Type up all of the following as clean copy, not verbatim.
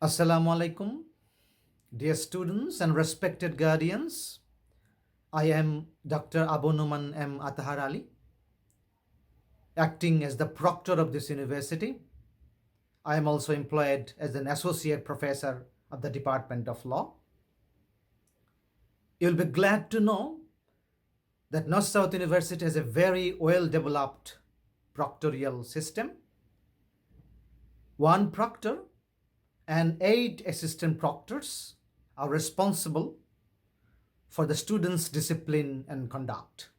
Assalamu alaikum, dear students and respected guardians. I am Dr. Abonuman M. Atahar Ali, acting as the proctor of this university. I am also employed as an associate professor of the Department of Law. You'll be glad to know that North South University has a very well developed proctorial system. One proctor and 8 assistant proctors are responsible for the students' discipline and conduct.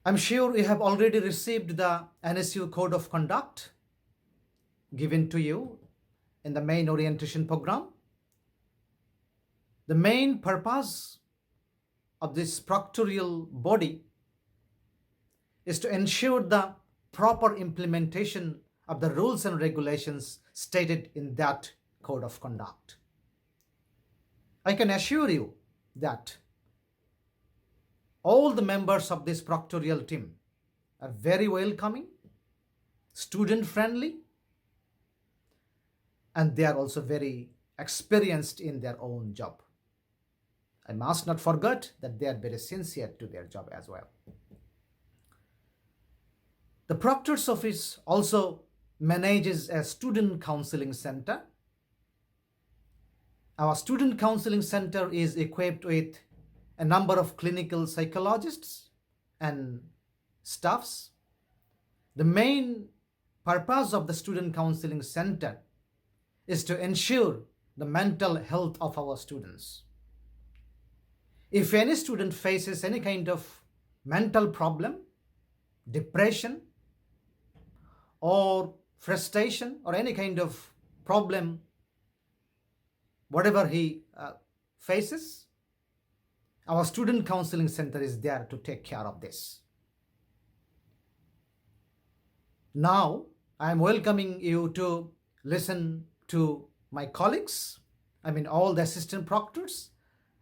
I'm sure you have already received the NSU Code of Conduct given to you in the main orientation program. The main purpose of this proctorial body is to ensure the proper implementation of the rules and regulations stated in that Code of Conduct. I can assure you that all the members of this proctorial team are very welcoming, student friendly, and they are also very experienced in their own job. I must not forget that they are very sincere to their job as well. The proctor's office also manages a student counseling center. Our student counseling center is equipped with a number of clinical psychologists and staffs. The main purpose of the student counseling center is to ensure the mental health of our students. If any student faces any kind of mental problem, depression, or frustration, or any kind of problem, whatever he faces, our student counseling center is there to take care of this. Now, I am welcoming you to listen to my colleagues, all the assistant proctors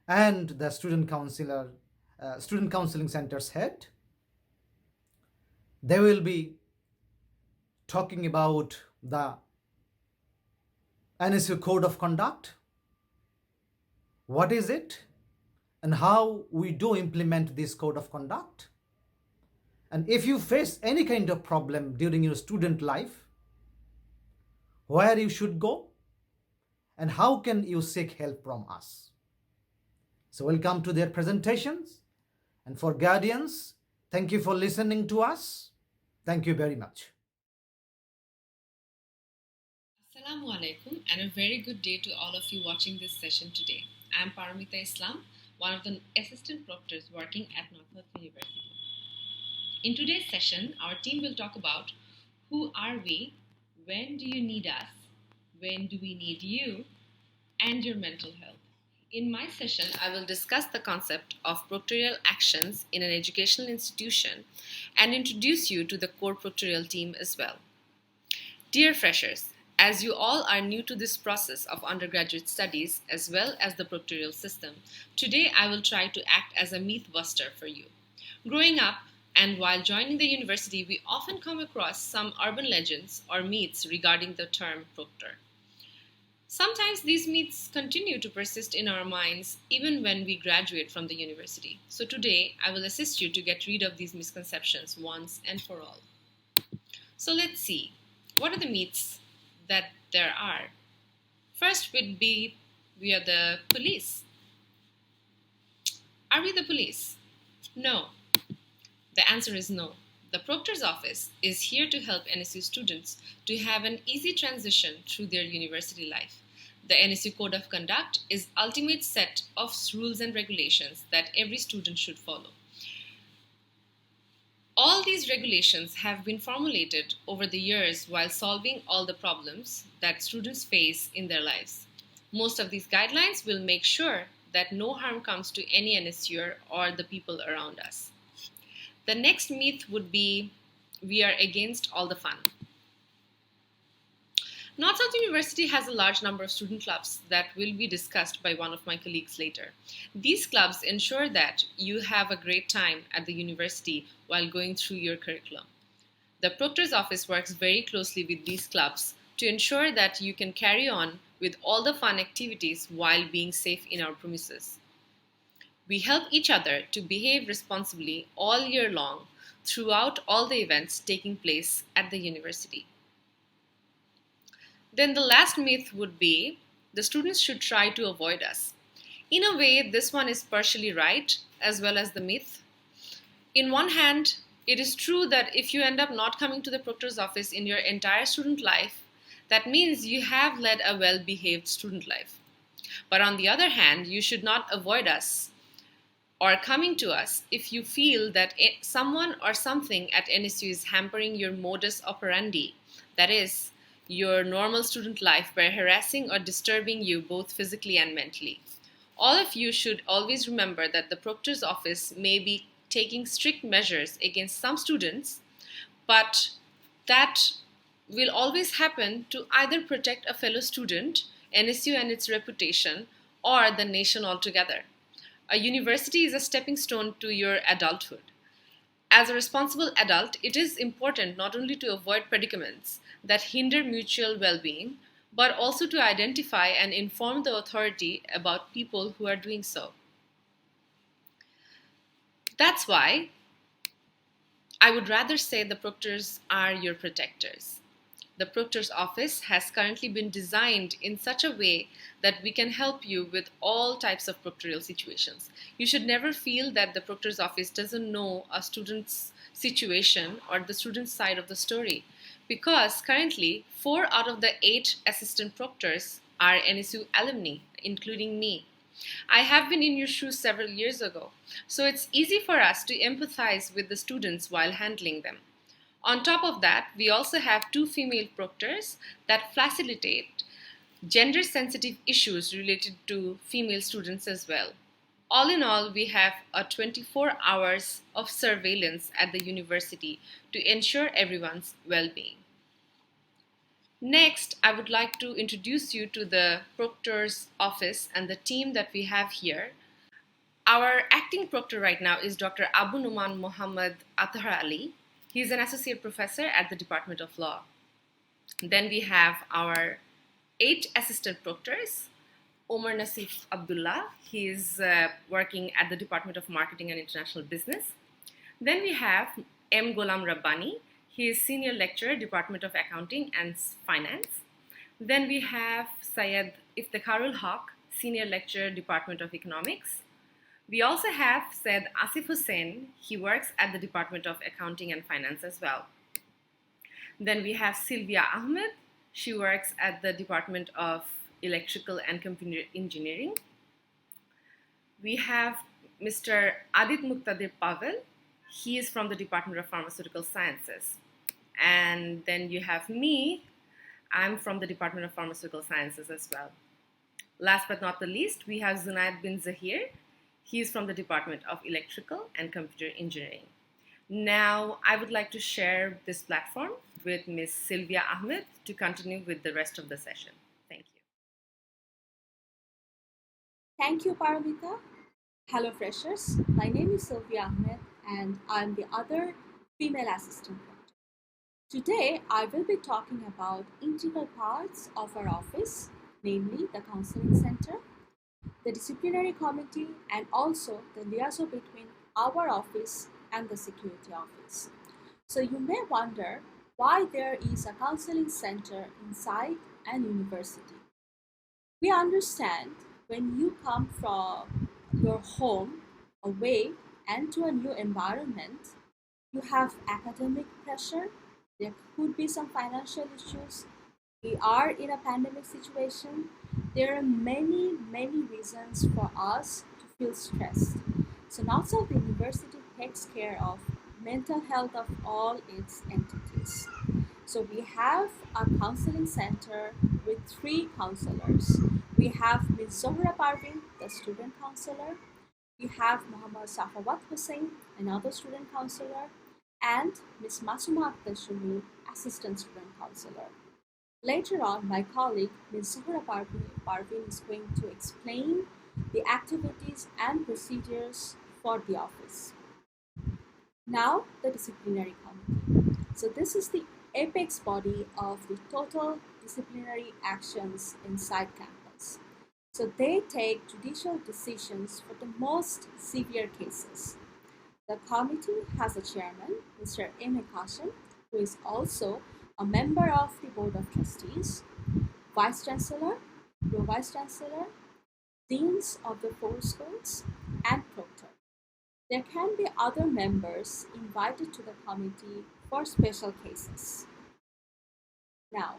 and the student counseling center's head. They will be talking about the NSU Code of Conduct. What is it? And how we do implement this Code of Conduct. And if you face any kind of problem during your student life, where you should go and how can you seek help from us. So welcome to their presentations. And for guardians, thank you for listening to us. Thank you very much. Assalamu alaikum and a very good day to all of you watching this session today. I am Paramita Islam, one of the assistant proctors working at North University. In today's session, our team will talk about who are we, when do you need us, when do we need you, and your mental health. In my session, I will discuss the concept of proctorial actions in an educational institution and introduce you to the core proctorial team as well. Dear freshers, as you all are new to this process of undergraduate studies as well as the proctorial system, today I will try to act as a myth buster for you. Growing up and while joining the university, we often come across some urban legends or myths regarding the term proctor. Sometimes these myths continue to persist in our minds even when we graduate from the university. So today I will assist you to get rid of these misconceptions once and for all. So let's see, what are the myths that there are? First would be we are the police. Are we the police? No. The answer is no. The proctor's office is here to help NSU students to have an easy transition through their university life. The NSU Code of Conduct is the ultimate set of rules and regulations that every student should follow. All these regulations have been formulated over the years while solving all the problems that students face in their lives. Most of these guidelines will make sure that no harm comes to any NSUer or the people around us. The next myth would be we are against all the fun. North South University has a large number of student clubs that will be discussed by one of my colleagues later. These clubs ensure that you have a great time at the university while going through your curriculum. The proctor's office works very closely with these clubs to ensure that you can carry on with all the fun activities while being safe in our premises. We help each other to behave responsibly all year long throughout all the events taking place at the university. Then the last myth would be the students should try to avoid us. In a way, this one is partially right as well as the myth. In one hand, it is true that if you end up not coming to the proctor's office in your entire student life, that means you have led a well behaved student life. But on the other hand, you should not avoid us or coming to us if you feel that someone or something at NSU is hampering your modus operandi, that is, your normal student life by harassing or disturbing you both physically and mentally. All of you should always remember that the proctor's office may be taking strict measures against some students, but that will always happen to either protect a fellow student, NSU and its reputation, or the nation altogether. A university is a stepping stone to your adulthood. As a responsible adult, it is important not only to avoid predicaments that hinder mutual well being, but also to identify and inform the authority about people who are doing so. That's why I would rather say the proctors are your protectors. The proctor's office has currently been designed in such a way that we can help you with all types of proctoral situations. You should never feel that the proctor's office doesn't know a student's situation or the student's side of the story, because currently 4 out of the 8 assistant proctors are NSU alumni, including me. I have been in your shoes several years ago, so it's easy for us to empathize with the students while handling them. On top of that, we also have 2 female proctors that facilitate gender sensitive issues related to female students as well. All in all, we have a 24 hours of surveillance at the university to ensure everyone's well being. Next, I would like to introduce you to the proctor's office and the team that we have here. Our acting proctor right now is Dr. Abu Numan Muhammad Athar Ali. He is an associate professor at the Department of Law. Then we have our 8 assistant proctors. Omar Nasif Abdullah, he is working at the Department of Marketing and International Business. Then we have M. Gholam Rabbani. He is senior lecturer, Department of Accounting and Finance. Then we have Syed Iftikharul Haq, senior lecturer, Department of Economics. We also have Syed Asif Hussain. He works at the Department of Accounting and Finance as well. Then we have Sylvia Ahmed. She works at the Department of Electrical and Computer Engineering. We have Mr. Adit Muqtadir Pavel. He is from the Department of Pharmaceutical Sciences. And then you have me. I'm from the Department of Pharmaceutical Sciences as well. Last but not the least, we have Zunaid bin Zahir. He is from the Department of Electrical and Computer Engineering. Now, I would like to share this platform with Ms. Sylvia Ahmed to continue with the rest of the session. Thank you. Thank you, Paramita. Hello, freshers. My name is Sylvia Ahmed, and I'm the other female assistant proctor. Today, I will be talking about integral parts of our office, namely the counseling center, the disciplinary committee, and also the liaison between our office and the security office. So you may wonder why there is a counseling center inside an university. We understand when you come from your home away and to a new environment, you have academic pressure, there could be some financial issues, we are in a pandemic situation. There are many reasons for us to feel stressed. So North-South University takes care of mental health of all its entities. So we have a counseling center with 3 counselors. We have Ms. Zohra Parvin, the student counselor. We have Muhammad Safawat Hussain, another student counselor, and Ms. Masuma Akhtar, assistant student counselor. Later on, my colleague Ms. Zohra Parvin is going to explain the activities and procedures for the office. Now, the disciplinary committee. So this is the apex body of the total disciplinary actions inside campus. So they take judicial decisions for the most severe cases. The committee has a chairman, Mr. M. Kashem, who is also a member of the Board of Trustees, Vice Chancellor, Pro Vice Chancellor, Deans of the four schools, and Proctor. There can be other members invited to the committee for special cases. Now,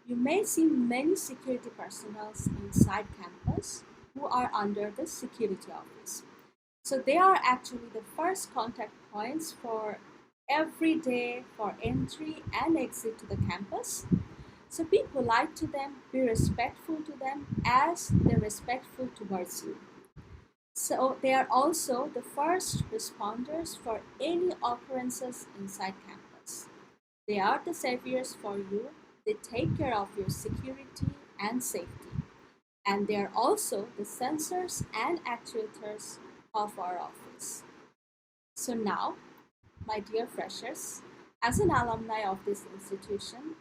you may see many security personnel inside campus who are under the security office. So they are actually the first contact points for every day for entry and exit to the campus. So be polite to them, be respectful to them as they're respectful towards you. So they are also the first responders for any occurrences inside campus. They are the saviors for you. They take care of your security and safety. And they are also the sensors and actuators of our office. So now, my dear freshers, as an alumni of this institution,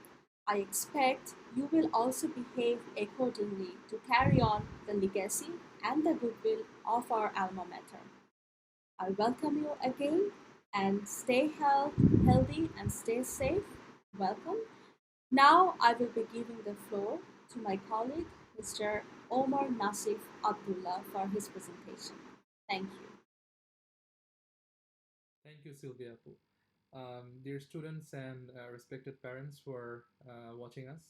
I expect you will also behave accordingly to carry on the legacy and the goodwill of our alma mater. I welcome you again and stay healthy and stay safe. Welcome. Now I will be giving the floor to my colleague, Mr. Omar Nasif Abdullah, for his presentation. Thank you. Thank you, Sylvia. Dear students and respected parents who are watching us,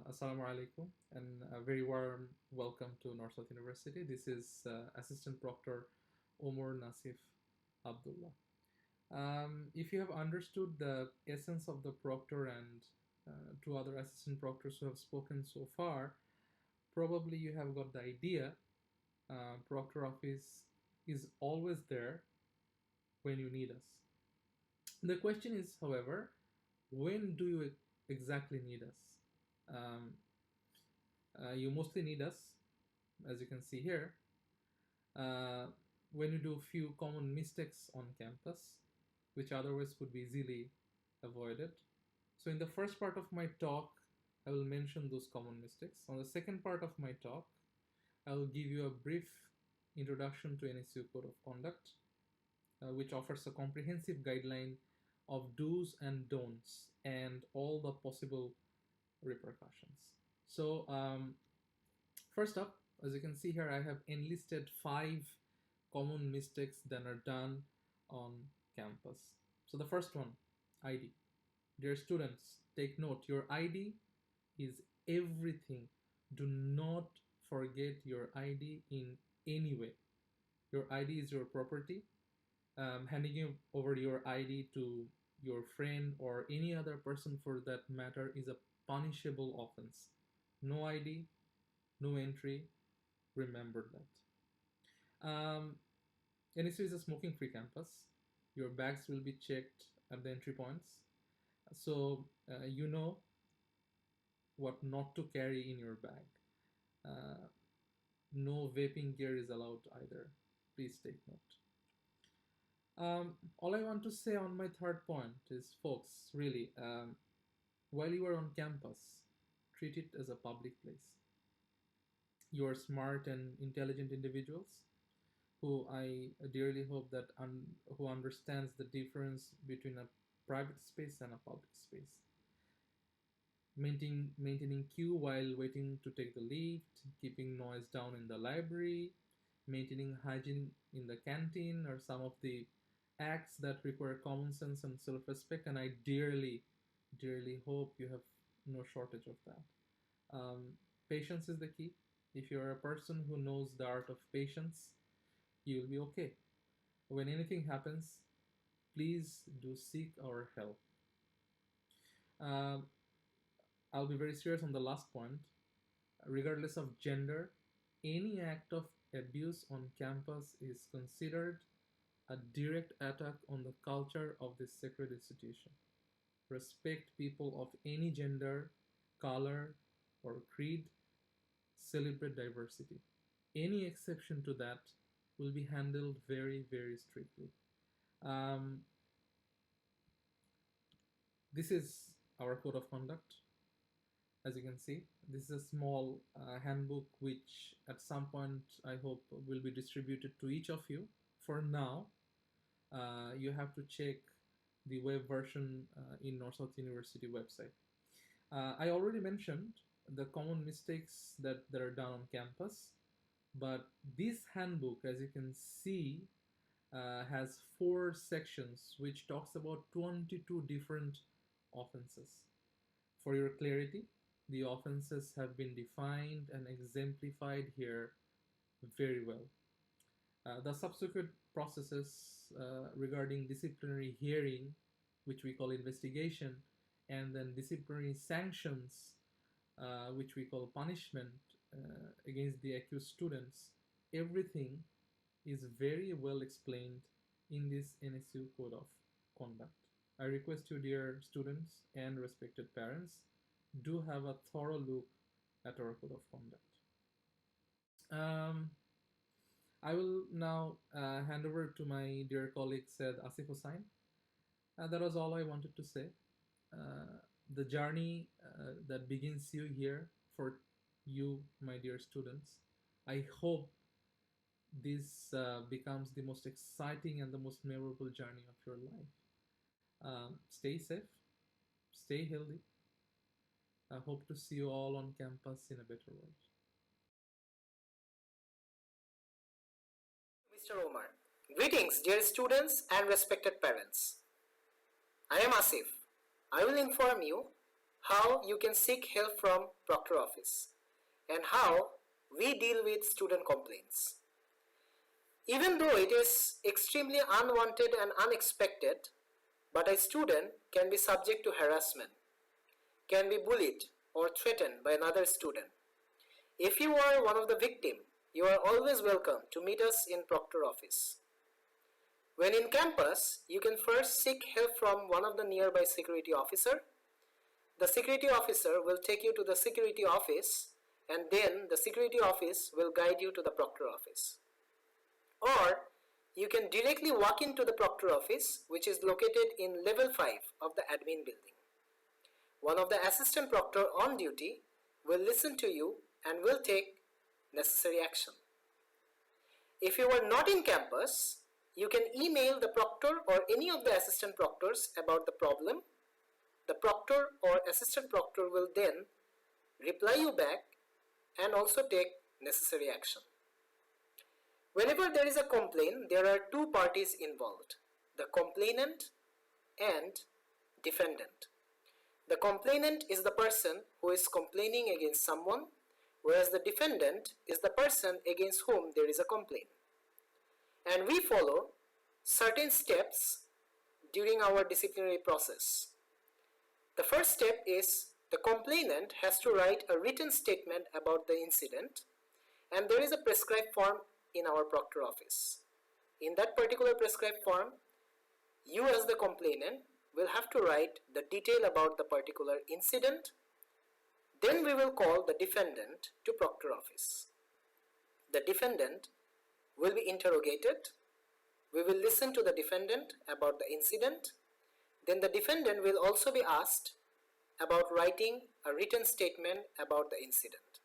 Assalamu alaikum, and a very warm welcome to Northsouth University. This is Assistant Proctor Omar Nasif Abdullah. If you have understood the essence of the proctor and two other assistant proctors who have spoken so far, probably you have got the idea. Proctor office is always there when you need us. The question is, however, when do you exactly need us? Um, you mostly need us, as you can see here, uh, when you do few common mistakes on campus, which otherwise could be easily avoided. So in the first part of my talk, I will mention those common mistakes. On the second part of my talk, I will give you a brief introduction to NSU Code of Conduct, which offers a comprehensive guideline of do's and don'ts and all the possible repercussions. So, first up, as you can see here, I have enlisted 5 common mistakes that are done on campus. So, the first one, ID. Dear students, take note, your ID is everything. Do not forget your ID in any way. Your ID is your property. Handing you over your ID to your friend or any other person for that matter is a punishable offense. No ID, no entry. Remember that. NSU is a smoking free campus. Your bags will be checked at the entry points. So you know what not to carry in your bag. Uh, no vaping gear is allowed either. Please take note. All I want to say on my third point is, folks, really, while you are on campus, treat it as a public place. You are smart and intelligent individuals who I dearly hope that who understands the difference between a private space and a public space. Maintaining queue while waiting to take the lift, keeping noise down in the library, maintaining hygiene in the canteen are some of the acts that require common sense and self-respect, and I dearly hope you have no shortage of that. Patience is the key. If you're a person who knows the art of patience, you'll be okay. When anything happens, please do seek our help. Uh, I'll be very serious on the last point. Regardless of gender, any act of abuse on campus is considered a direct attack on the culture of this sacred institution. Respect people of any gender, color, or creed. Celebrate diversity. Any exception to that will be handled very, very strictly. Um, This is our code of conduct. As you can see, this is a small handbook which at some point I hope will be distributed to each of you. For now, you have to check the web version in North University website. I already mentioned the common mistakes that are done on campus, but this handbook, as you can see, has 4 sections which talks about 22 different offenses. For your clarity, the offenses have been defined and exemplified here very well. The subsequent processes regarding disciplinary hearing, which we call investigation, and then disciplinary sanctions, which we call punishment against the accused students, everything is very well explained in this NSU Code of Conduct. I request you, dear students and respected parents, do have a thorough look at our Code of Conduct. I will now hand over to my dear colleague Said Asif Hussain. That was all I wanted to say. The journey that begins you here for you, my dear students, I hope this becomes the most exciting and the most memorable journey of your life. Stay safe, stay healthy. I hope to see you all on campus in a better world. Mr. Omar. Greetings, dear students and respected parents. I am Asif. I will inform you how you can seek help from Proctor office and how we deal with student complaints. Even though it is extremely unwanted and unexpected, but a student can be subject to harassment, can be bullied or threatened by another student. If you are one of the victims, you are always welcome to meet us in Proctor office. When in campus, you can first seek help from one of the nearby security officer. The security officer will take you to the security office, and then the security office will guide you to the Proctor office. Or you can directly walk into the Proctor office, which is located in level 5 of the admin building. One of the assistant proctor on duty will listen to you and will take necessary action. If you are not in campus, you can email the proctor or any of the assistant proctors about the problem. The proctor or assistant proctor will then reply you back and also take necessary action. Whenever there is a complaint, there are 2 parties involved, the complainant and defendant. The complainant is the person who is complaining against someone, whereas the defendant is the person against whom there is a complaint. And we follow certain steps during our disciplinary process. The first step is the complainant has to write a written statement about the incident, and there is a prescribed form in our proctor office. In that particular prescribed form, you as the complainant will have to write the detail about the particular incident. Then we will call the defendant to proctor office. The defendant will be interrogated. We will listen to the defendant about the incident. Then the defendant will also be asked about writing a written statement about the incident.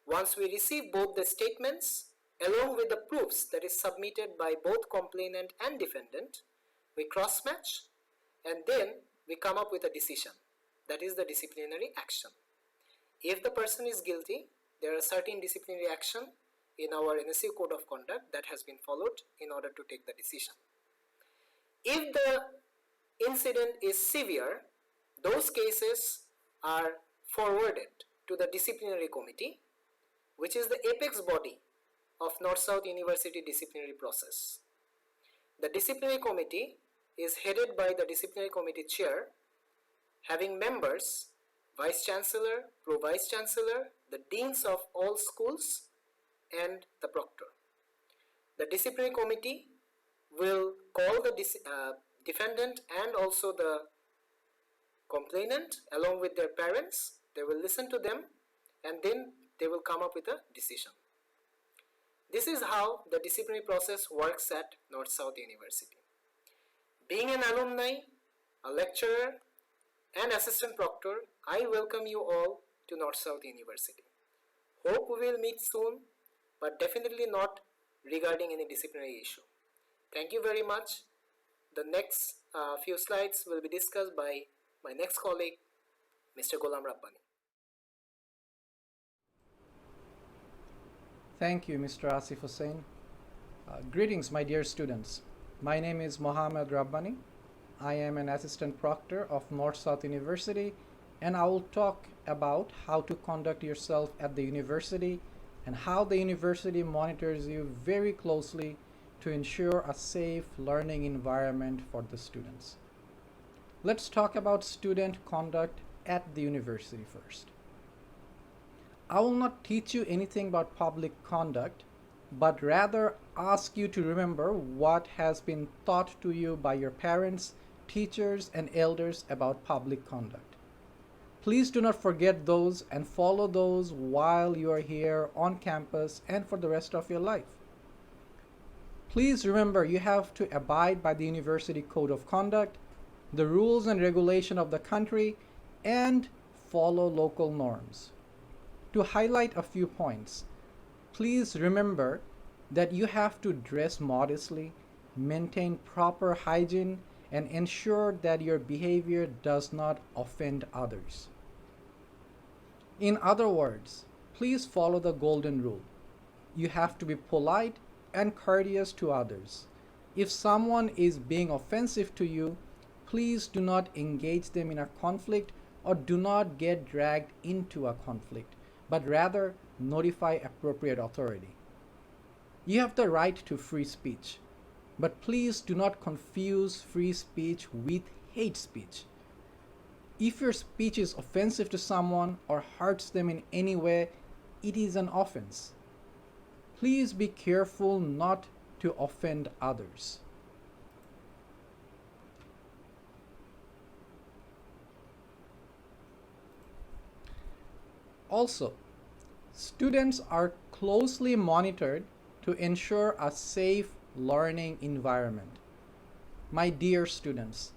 Once we receive both the statements along with the proofs that is submitted by both complainant and defendant, we cross-match and then we come up with a decision. That is the disciplinary action. If the person is guilty, there are certain disciplinary action in our NSU Code of Conduct that has been followed in order to take the decision. If the incident is severe, those cases are forwarded to the Disciplinary Committee, which is the apex body of North-South University disciplinary process. The Disciplinary Committee is headed by the Disciplinary Committee Chair, having members, Vice Chancellor, Pro-Vice Chancellor, the Deans of all schools, and the Proctor. The Disciplinary Committee will call the defendant and also the complainant along with their parents. They will listen to them and then they will come up with a decision. This is how the disciplinary process works at North-South University. Being an alumni, a lecturer, and Assistant Proctor, I welcome you all to North South University. Hope we will meet soon, but definitely not regarding any disciplinary issue. Thank you very much. The next few slides will be discussed by my next colleague, Mr. Golam Rabbani. Thank you, Mr. Asif Hussain. Greetings, my dear students. My name is Mohammed Rabbani. I am an assistant proctor of North South University, and I will talk about how to conduct yourself at the university and how the university monitors you very closely to ensure a safe learning environment for the students. Let's talk about student conduct at the university first. I will not teach you anything about public conduct, but rather ask you to remember what has been taught to you by your parents, teachers, and elders about public conduct. Please do not forget those and follow those while you are here on campus and for the rest of your life. Please remember you have to abide by the University Code of Conduct, the rules and regulation of the country, and follow local norms. To highlight a few points, please remember that you have to dress modestly, maintain proper hygiene, and ensure that your behavior does not offend others. In other words, please follow the golden rule. You have to be polite and courteous to others. If someone is being offensive to you, please do not engage them in a conflict or do not get dragged into a conflict, but rather notify appropriate authority. You have the right to free speech, but please do not confuse free speech with hate speech. If your speech is offensive to someone or hurts them in any way, it is an offense. Please be careful not to offend others. Also, students are closely monitored to ensure a safe learning environment. My dear students,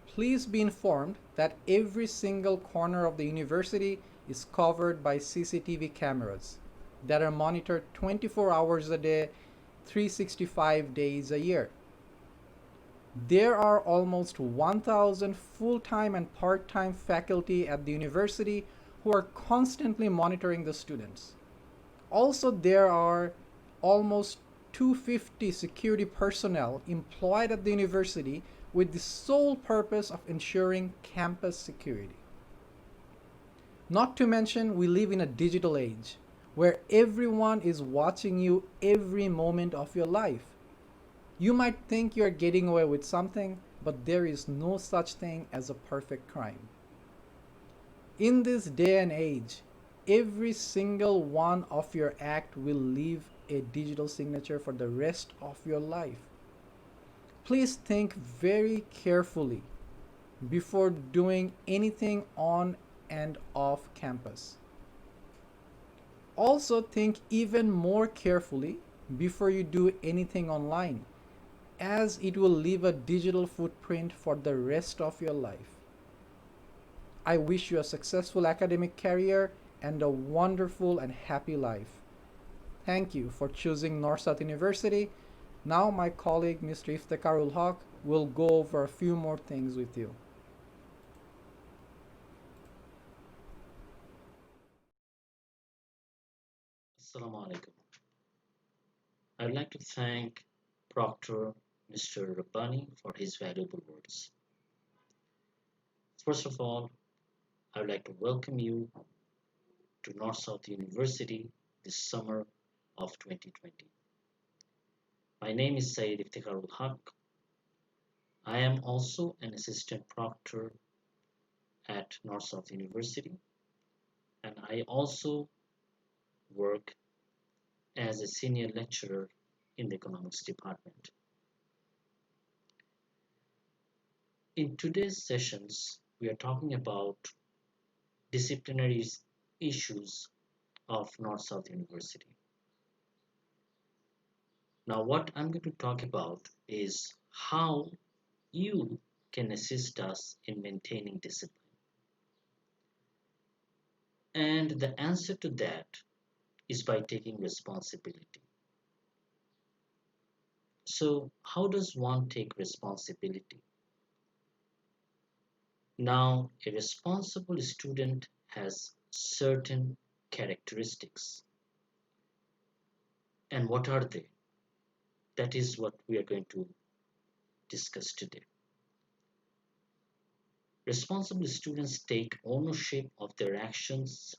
please be informed that every single corner of the university is covered by CCTV cameras that are monitored 24 hours a day, 365 days a year. There are almost 1,000 full-time and part-time faculty at the university who are constantly monitoring the students. Also, there are almost 250 security personnel employed at the university with the sole purpose of ensuring campus security. Not to mention, we live in a digital age where everyone is watching you every moment of your life. You might think you're getting away with something, but there is no such thing as a perfect crime. In this day and age, every single one of your act will leave a digital signature for the rest of your life. Please think very carefully before doing anything on and off campus. Also, think even more carefully before you do anything online, as it will leave a digital footprint for the rest of your life. I wish you a successful academic career and a wonderful and happy life. Thank you for choosing North South University. Now my colleague Mr. Iftekharul Haq will go over a few more things with you. Assalamu alaikum. I would like to thank Proctor Mr. Rabbani for his valuable words. First of all, I would like to welcome you to North South University this summer of 2020. My name is Syed Iftikharul Haq. I am also an assistant proctor at North South University, and I also work as a senior lecturer in the economics department. In today's sessions, we are talking about disciplinary issues of North-South University. Now, what I'm going to talk about is how you can assist us in maintaining discipline. And the answer to that is by taking responsibility. So, how does one take responsibility? Now, a responsible student has certain characteristics. And what are they? That is what we are going to discuss today. Responsible students take ownership of their actions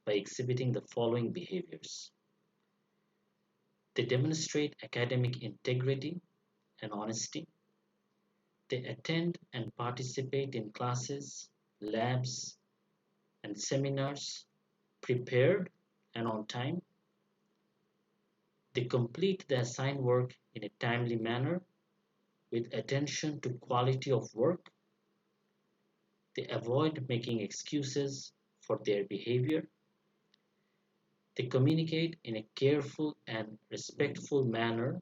by exhibiting the following behaviors. They demonstrate academic integrity and honesty. They attend and participate in classes, labs, and seminars prepared and on time. They complete the assigned work in a timely manner with attention to quality of work. They avoid making excuses for their behavior. They communicate in a careful and respectful manner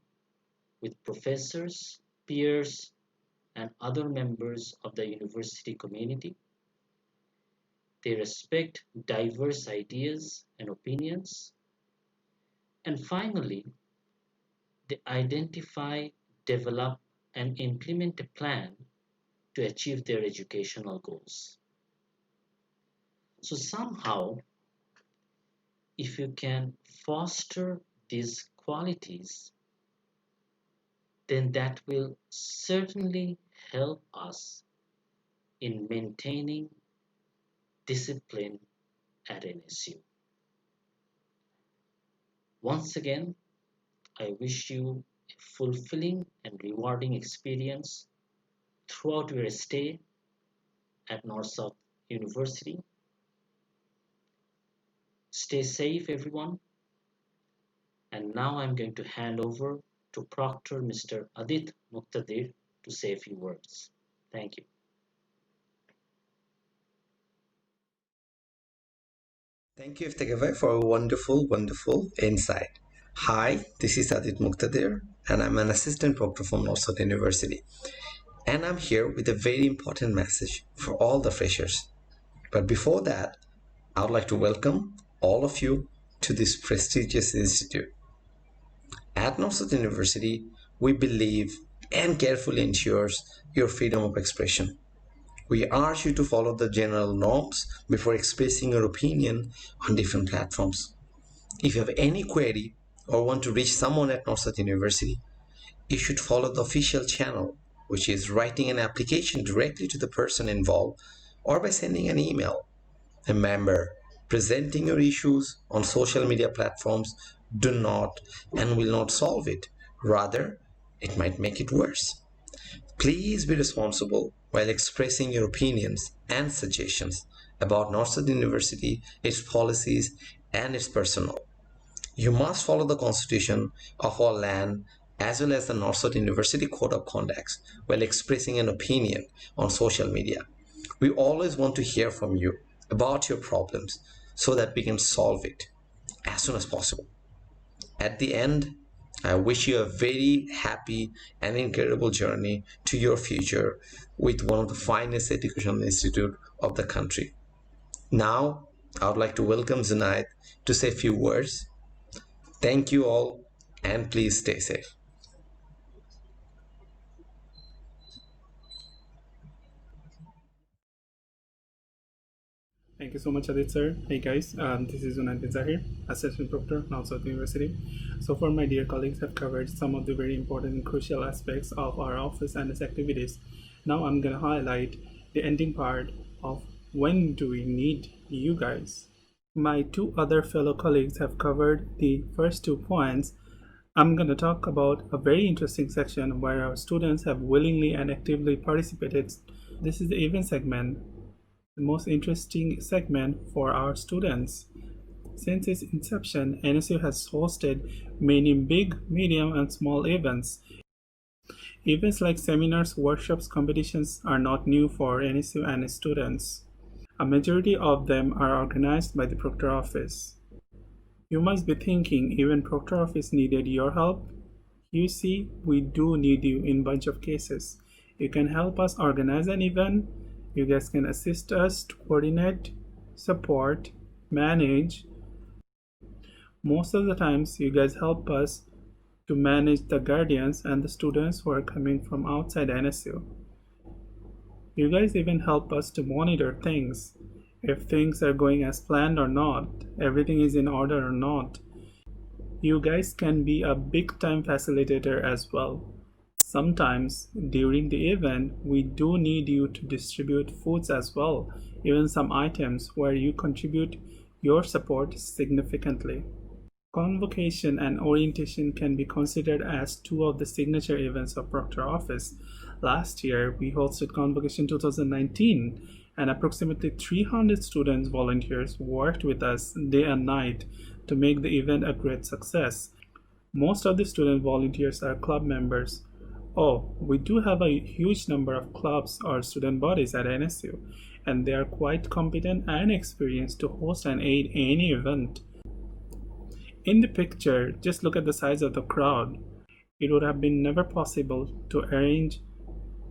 with professors, peers, and other members of the university community. They respect diverse ideas and opinions. And finally, they identify, develop, and implement a plan to achieve their educational goals. So somehow, if you can foster these qualities, then that will certainly help us in maintaining discipline at NSU. Once again, I wish you a fulfilling and rewarding experience throughout your stay at North South University. Stay safe, everyone. And now I'm going to hand over to Proctor Mr. Adit Muqtadir to say a few words. Thank you. Thank you, Iftekhar, for a wonderful insight. Hi, this is Adit Muqtadir, and I'm an assistant proctor from Northsouth University. And I'm here with a very important message for all the freshers. But before that, I would like to welcome all of you to this prestigious institute. At Northsouth University, we believe and carefully ensures your freedom of expression. We urge you to follow the general norms before expressing your opinion on different platforms. If you have any query or want to reach someone at Northsouth University, you should follow the official channel, which is writing an application directly to the person involved or by sending an email. Remember, presenting your issues on social media platforms do not and will not solve it. Rather, it might make it worse. Please be responsible while expressing your opinions and suggestions about Northsouth University, its policies, and its personnel. You must follow the Constitution of our land as well as the Northsouth University Code of Conduct while expressing an opinion on social media. We always want to hear from you about your problems so that we can solve it as soon as possible. At the end, I wish you a very happy and incredible journey to your future with one of the finest educational institutes of the country. Now, I would like to welcome Zunaid to say a few words. Thank you all, and please stay safe. Thank you so much, Adit sir. Hey guys, this is Unad Zahir, Assistant Proctor, North South University. So far, my dear colleagues have covered some of the very important and crucial aspects of our office and its activities. Now I'm going to highlight the ending part of when do we need you guys. My two other fellow colleagues have covered the first 2 points. I'm going to talk about a very interesting section where our students have willingly and actively participated. This is the event segment, the most interesting segment for our students. Since its inception, NSU has hosted many big, medium, and small events. Events like seminars, workshops, competitions are not new for NSU and its students. A majority of them are organized by the Proctor Office. You must be thinking, even Proctor Office needed your help? You see, we do need you in a bunch of cases. You can help us organize an event. You guys can assist us to coordinate, support, manage. Most of the times, you guys help us to manage the guardians and the students who are coming from outside NSU. You guys even help us to monitor things, if things are going as planned or not, everything is in order or not. You guys can be a big time facilitator as well. Sometimes during the event, we do need you to distribute foods as well, even some items where you contribute your support significantly. Convocation and orientation can be considered as two of the signature events of Proctor Office. Last year, we hosted Convocation 2019, and approximately 300 students volunteers worked with us day and night to make the event a great success. Most of the student volunteers are club members. Oh, we do have a huge number of clubs or student bodies at NSU, and they are quite competent and experienced to host and aid any event. In the picture, just look at the size of the crowd. It would have been never possible to arrange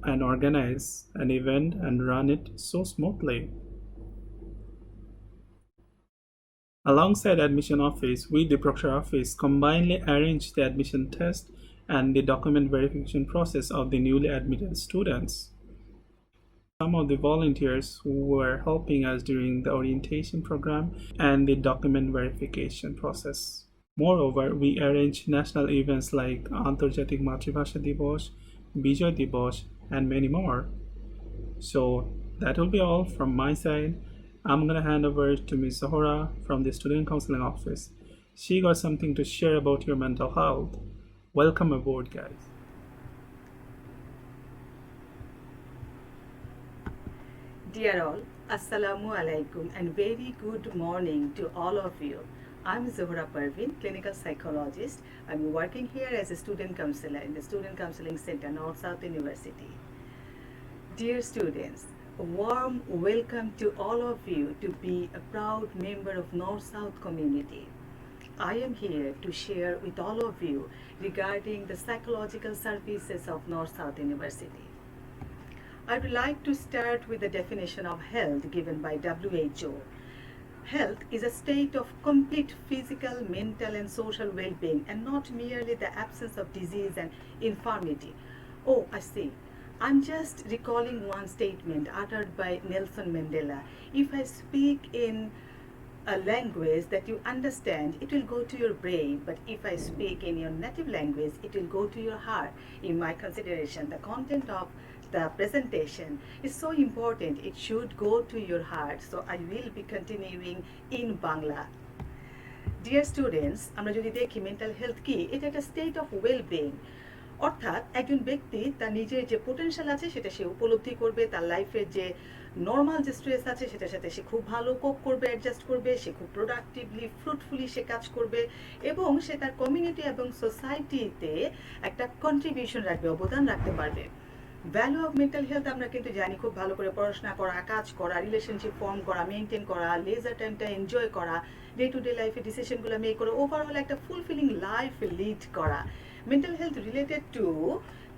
and organize an event and run it so smoothly. Alongside admission office, we, the Proctor office, combinedly arrange the admission test and the document verification process of the newly admitted students. Some of the volunteers who were helping us during the orientation program and the document verification process. Moreover, we arrange national events like Antarjatik Matribhasha Dibosh, Bijoy Dibosh, and many more. So that will be all from my side. I'm gonna hand over to Ms. Zohra from the Student Counseling Office. She got something to share about your mental health. Welcome aboard, guys. Dear all, Assalamu alaikum and very good morning to all of you. I'm Zohra Parveen, clinical psychologist. I'm working here as a student counselor in the Student Counseling Center, North-South University. Dear students, a warm welcome to all of you to be a proud member of North-South community. I am here to share with all of you regarding the psychological services of North-South University. I would like to start with the definition of health given by WHO. Health is a state of complete physical, mental, and social well-being, and not merely the absence of disease and infirmity. Oh, I see. I'm just recalling one statement uttered by Nelson Mandela. If I speak in a language that you understand, it will go to your brain, but if I speak in your native language, it will go to your heart. In my consideration, the content of the presentation is so important, it should go to your heart. So I will be continuing in Bangla. Dear students, আমরা যদি দেখি mental health কি, এটা একটা state of wellbeing. অর্থাৎ একজন ব্যক্তি তার নিজের যে পোটেনশিয়াল আছে সেটা সে উপলব্ধি করবে, তার লাইফের যে নর্মাল যে স্ট্রেস আছে সেটার সাথে সে খুব ভালো কোপ করবে, অ্যাডজাস্ট করবে, সে খুব প্রোডাক্টিভলি ফ্রুটফুলি সে কাজ করবে এবং সে তার কমিউনিটি এবং সোসাইটিতে একটা কন্ট্রিবিউশন রাখবে, অবদান রাখতে পারবে। ভ্যালু অফ মেন্টাল হেলথ আমরা কিন্তু জানি খুব ভালো করে পড়াশোনা করা, কাজ করা, রিলেশনশিপ ফর্ম করা, মেনটেন করা, লেজার টাইমটা এনজয় করা, ডে টু ডে লাইফে ডিসিশনগুলো মেক করে ওভারঅল একটা ফুলফিলিং লাইফ লিড করা। মেন্টাল হেলথ রিলেটেড টু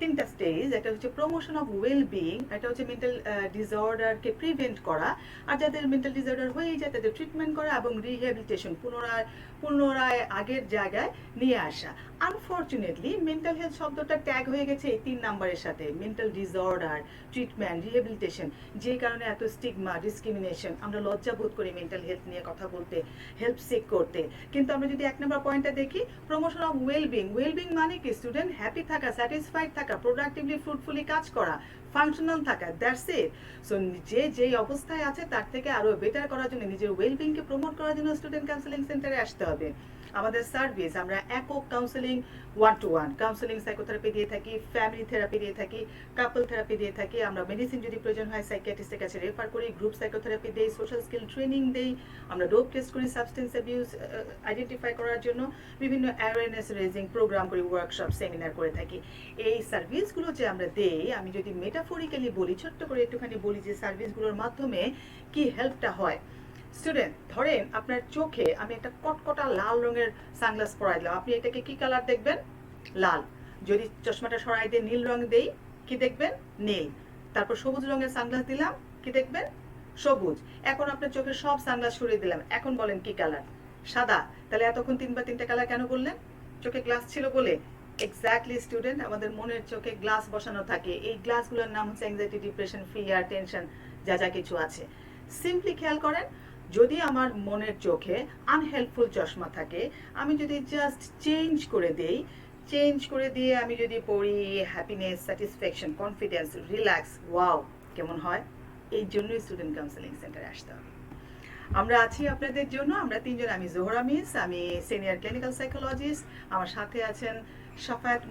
তিনটা স্টেজ, একটা হচ্ছে প্রমোশন অফ ওয়েলবিং, একটা হচ্ছে মেন্টাল ডিসঅর্ডারকে প্রিভেন্ট করা, আর যাদের মেন্টাল ডিসঅর্ডার হয়ে যায় তাদের ট্রিটমেন্ট করা এবং রিহ্যাবিলিটেশন, পুনরায় আগের জায়গায় নিয়ে আসা। আনফর্চুনেটলি মেন্টাল হেলথ শব্দটা ট্যাগ হয়ে গেছে এই 3 নাম্বারের সাথে, মেন্টাল ডিসঅর্ডার, ট্রিটমেন্ট, রিহ্যাবিলিটেশন, যে কারণে এত স্টিগমা, ডিসক্রিমিনেশন, আমরা লজ্জা বোধ করি মেন্টাল হেলথ নিয়ে কথা বলতে, হেল্প সিক করতে। কিন্তু আমরা যদি 1 নম্বর পয়েন্টটা দেখি, প্রমোশন অফ ওয়েলবিং, ওয়েলবিং মানে কি? স্টুডেন্ট হ্যাপি থাকা, স্যাটিসফাইড থাকা, প্রোডাক্টিভলি ফ্রুটফুলি কাজ করা, ফাংশনাল থাকা, দ্যাটস ইট। সো যেই অবস্থায় আছে তার থেকে আরো বেটার করার জন্য, নিজের ওয়েলবিংকে প্রমোট করার জন্য স্টুডেন্ট কাউন্সেলিং সেন্টারে আসতে হবে। আমাদের সার্ভিস, আমরা একক কাউন্সেলিং, 1-to-1 কাউন্সেলিং, সাইকোথেরাপি দিয়ে থাকি, ফ্যামিলি থেরাপি দিয়ে থাকি, কাপল থেরাপি দিয়ে থাকি। আমরা মেডিসিন যদি প্রয়োজন হয় সাইকিয়াট্রিস্টের কাছে রেফার করি, গ্রুপ সাইকোথেরাপি দেই, সোশ্যাল স্কিল ট্রেনিং দেই, আমরা ডোপ টেস্ট করি সাবস্টেন্স অ্যাবিউজ আইডেন্টিফাই করার জন্য, বিভিন্ন অ্যাওয়ারনেস রেজিং প্রোগ্রাম করি, ওয়ার্কশপ, সেমিনার করে থাকি। এই সার্ভিসগুলো যে আমরা দেই, আমি যদি মেটাফরিক্যালি বলি, ছোট্ট করে একটুখানি বলি যে সার্ভিসগুলোর মাধ্যমে কি হেল্পটা হয়। স্টুডেন্ট, ধরেন আপনার চোখে আমি একটা কটকটা লাল রঙের সানগ্লাস পরাই দিলাম, আপনি এটাকে কি কালার দেখবেন? লাল। যদি চশমাটা সরাই দিয়ে নীল রং দেই, কি দেখবেন? নীল। তারপর সবুজ রঙের সানগ্লাস দিলাম, কি দেখবেন? সবুজ। এখন আপনার চোখে সব সানগ্লাস সরিয়ে দিলাম, এখন বলেন কি কালার? সাদা। তাহলে এতক্ষণ 3 বা 3টা কালার কেন বললেন? চোখে গ্লাস ছিল বলে? এক্স্যাক্টলি স্টুডেন্ট, আমাদের মনের চোখে গ্লাস বসানো থাকে। এই গ্লাসগুলোর নাম হচ্ছে অ্যাংজাইটি, ডিপ্রেশন, ফিয়ার, টেনশন, যা যা কিছু আছে। সিম্পলি খেয়াল করেন, যদি আমার মনের চোখে আনহেল্পফুল চশমা থাকে, আমি যদি জাস্ট চেঞ্জ করে দিয়ে আমি যদি পড়ি happiness, satisfaction, confidence, relax, wow, কেমন হয়? এই জন্যই স্টুডেন্ট কাউন্সেলিং সেন্টারে আসতে হবে। আমরা আছি আপনাদের জন্য। আমরা তিনজন, আমি জোহরা মিস, আমি সিনিয়র ক্লিনিক্যাল সাইকোলজিস্ট। আমার সাথে আছেন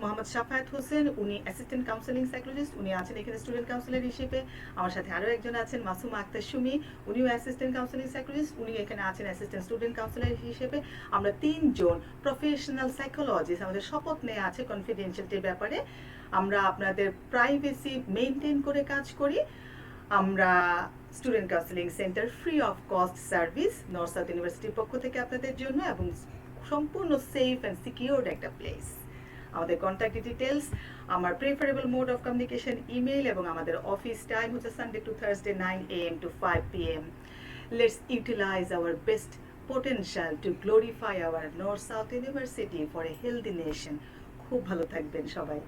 মোহাম্মদ শাফায়াত হোসেন, উনি অ্যাসিস্ট্যান্ট কাউন্সেলিং সাইকোলজিস্ট, উনি আছেন এখানে স্টুডেন্ট কাউন্সিলর হিসেবে। আমার সাথে আরও একজন আছেন মাসুমা আক্তার সুমি, উনিও অ্যাসিস্ট্যান্ট কাউন্সেলিং সাইকোলজিস্ট, উনি এখানে আছেন অ্যাসিস্ট্যান্ট স্টুডেন্ট কাউন্সিলর হিসেবে। আমরা তিনজন প্রফেশনাল সাইকোলজিস্ট। আমাদের শপথ নেওয়া আছে কনফিডেন্সিয়ালিটির ব্যাপারে। আমরা আপনাদের প্রাইভেসি মেনটেন করে কাজ করি। আমরা student counselling centre free of cost service north south ইউনিভার্সিটির পক্ষ থেকে আপনাদের জন্য, এবং সম্পূর্ণ সেফ অ্যান্ড সিকিউরড একটা প্লেস। আমাদের কন্ট্যাক্ট ডিটেলস, আমার preferable mode of communication email, এবং আমাদের অফিস টাইম হচ্ছে Sunday two Thursday 9 AM to 5 PM. Let's utilize our best potential to glorify our North South University for a healthy nation. খুব ভালো থাকবেন সবাই।